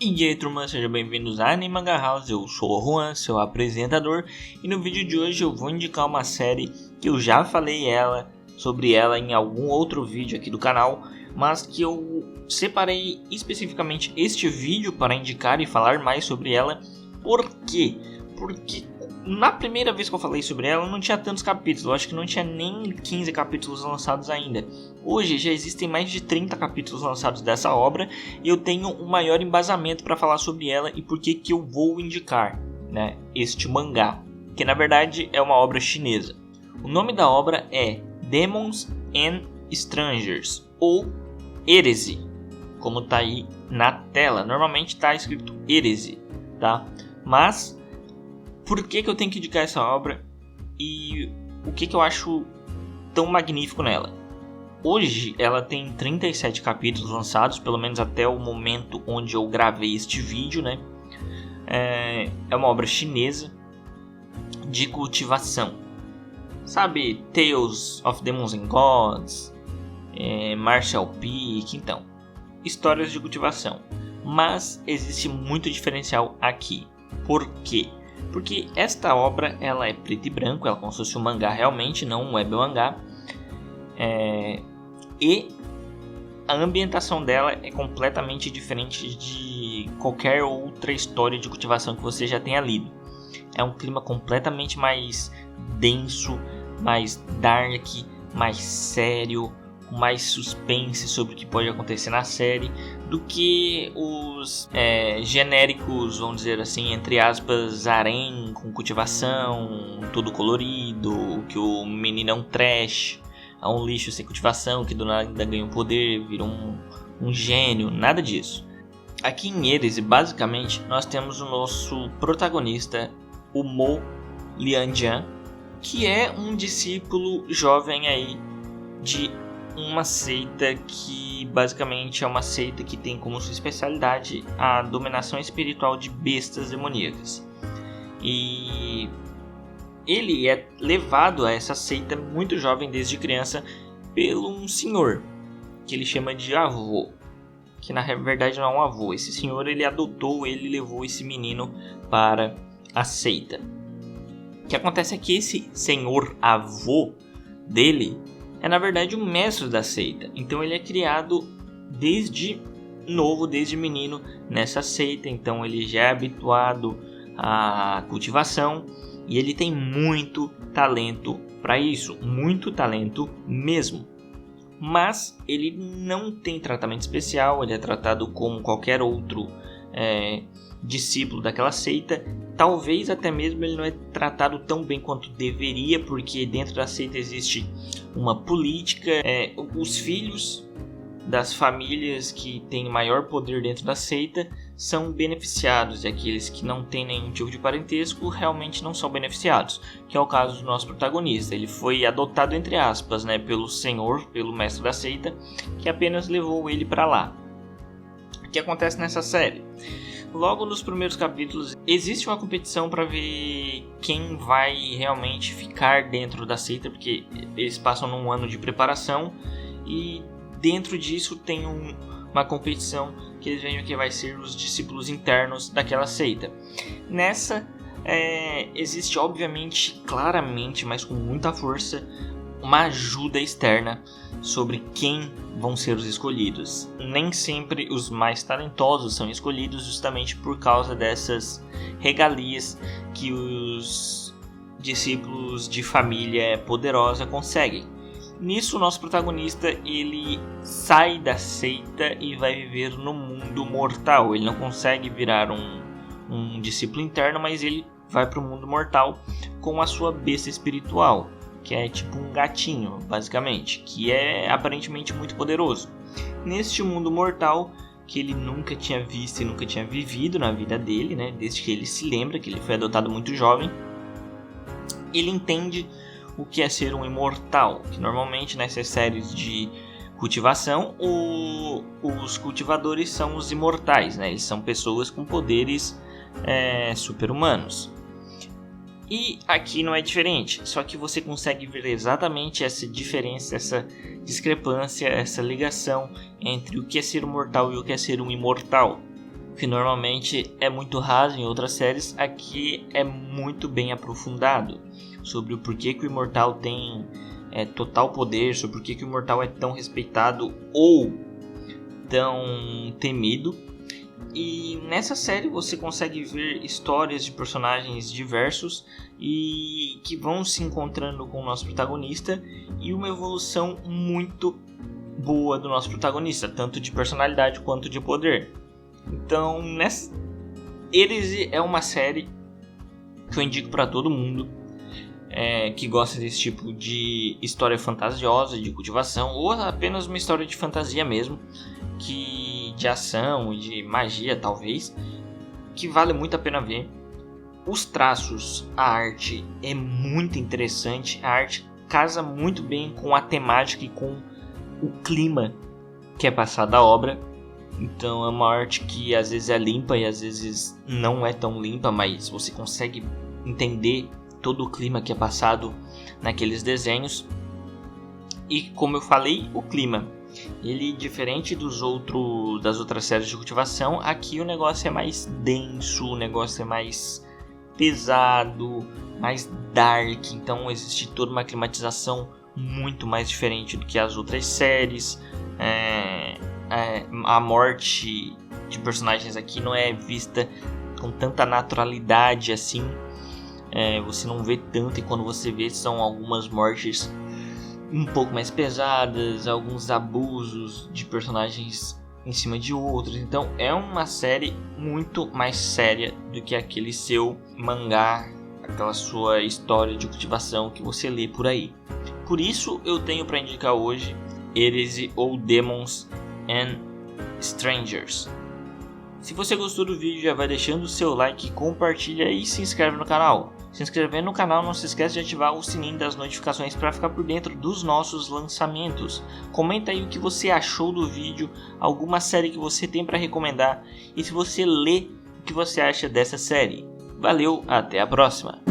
E aí turma, sejam bem-vindos a Anime Manga House, eu sou o Juan, seu apresentador, e no vídeo de hoje eu vou indicar uma série que eu já falei sobre ela em algum outro vídeo aqui do canal, mas que eu separei especificamente este vídeo para indicar e falar mais sobre ela. Por quê? Porque na primeira vez que eu falei sobre ela não tinha tantos capítulos, eu acho que não tinha nem 15 capítulos lançados ainda. Hoje já existem mais de 30 capítulos lançados dessa obra e eu tenho um maior embasamento para falar sobre ela e por que eu vou indicar, este mangá, que na verdade é uma obra chinesa. O nome da obra é Demons and Strangers, ou Heresy, como está aí na tela. Normalmente está escrito Heresy, tá? Mas por que eu tenho que indicar essa obra e o que eu acho tão magnífico nela? Hoje ela tem 37 capítulos lançados, pelo menos até o momento onde eu gravei este vídeo, né? É uma obra chinesa de cultivação. Sabe, Tales of Demons and Gods, Martial Peak, então, histórias de cultivação. Mas existe muito diferencial aqui. Por quê? Porque esta obra ela é preto e branco, ela é como se fosse um mangá realmente, não um web mangá. E a ambientação dela é completamente diferente de qualquer outra história de cultivação que você já tenha lido. É um clima completamente mais denso, mais dark, mais sério, com mais suspense sobre o que pode acontecer na série do que os genéricos, vamos dizer assim, entre aspas, harém com cultivação, todo colorido, que o menino é um trash, é um lixo sem cultivação, que do nada ganha um poder, vira um gênio, nada disso. Aqui em Heresy, basicamente, nós temos o nosso protagonista, o Mo Lianjian, que é um discípulo jovem aí de uma seita que basicamente é uma seita que tem como sua especialidade a dominação espiritual de bestas demoníacas. E ele é levado a essa seita muito jovem desde criança pelo um senhor que ele chama de avô, que na verdade não é um avô. Esse senhor ele adotou, ele levou esse menino para a seita. O que acontece é que esse senhor avô dele é na verdade um mestre da seita. Então ele é criado desde novo, desde menino nessa seita. Então ele já é habituado à cultivação e ele tem muito talento para isso, muito talento mesmo. Mas ele não tem tratamento especial, ele é tratado como qualquer outro discípulo daquela seita. Talvez até mesmo ele não é tratado tão bem quanto deveria, porque dentro da seita existe uma política. Os filhos das famílias que têm maior poder dentro da seita são beneficiados, e aqueles que não têm nenhum tipo de parentesco realmente não são beneficiados, que é o caso do nosso protagonista. Ele foi adotado entre aspas, pelo senhor, pelo mestre da seita, que apenas levou ele para lá. O que acontece nessa série? Logo nos primeiros capítulos existe uma competição para ver quem vai realmente ficar dentro da seita, porque eles passam num ano de preparação e dentro disso tem uma competição que eles veem que vai ser os discípulos internos daquela seita. Nessa existe obviamente, claramente, mas com muita força, uma ajuda externa sobre quem vão ser os escolhidos. Nem sempre os mais talentosos são escolhidos justamente por causa dessas regalias que os discípulos de família poderosa conseguem. Nisso, o nosso protagonista ele sai da seita e vai viver no mundo mortal. Ele não consegue virar um discípulo interno, mas ele vai para o mundo mortal com a sua besta espiritual, que é tipo um gatinho, basicamente, que é aparentemente muito poderoso. Neste mundo mortal, que ele nunca tinha visto e nunca tinha vivido na vida dele, desde que ele se lembra, que ele foi adotado muito jovem, ele entende o que é ser um imortal, que normalmente nessas séries de cultivação, os cultivadores são os imortais, eles são pessoas com poderes super-humanos. E aqui não é diferente, só que você consegue ver exatamente essa diferença, essa discrepância, essa ligação entre o que é ser um mortal e o que é ser um imortal. que normalmente é muito raso em outras séries, aqui é muito bem aprofundado sobre o porquê que o Imortal tem total poder, sobre o porquê que o Imortal é tão respeitado ou tão temido. E nessa série você consegue ver histórias de personagens diversos e que vão se encontrando com o nosso protagonista, e uma evolução muito boa do nosso protagonista, tanto de personalidade quanto de poder. Então, Heresy é uma série que eu indico para todo mundo que gosta desse tipo de história fantasiosa, de cultivação, ou apenas uma história de fantasia mesmo, de ação e de magia talvez, que vale muito a pena ver. Os traços, a arte é muito interessante, a arte casa muito bem com a temática e com o clima que é passado da obra. Então é uma arte que às vezes é limpa e às vezes não é tão limpa, mas você consegue entender todo o clima que é passado naqueles desenhos. E como eu falei, o clima, ele, diferente das outras séries de cultivação, aqui o negócio é mais denso, o negócio é mais pesado, mais dark. Então existe toda uma climatização muito mais diferente do que as outras séries. A morte de personagens aqui não é vista com tanta naturalidade assim. Você não vê tanto, e quando você vê são algumas mortes um pouco mais pesadas, alguns abusos de personagens em cima de outros. Então é uma série muito mais séria do que aquele seu mangá, aquela sua história de cultivação que você lê por aí. Por isso eu tenho para indicar hoje Heresy ou Demons and Strangers. Se você gostou do vídeo, já vai deixando o seu like, compartilha e se inscreve no canal. Se inscrevendo no canal, não se esquece de ativar o sininho das notificações para ficar por dentro dos nossos lançamentos. Comenta aí o que você achou do vídeo, alguma série que você tem para recomendar, e se você lê, o que você acha dessa série. Valeu, até a próxima!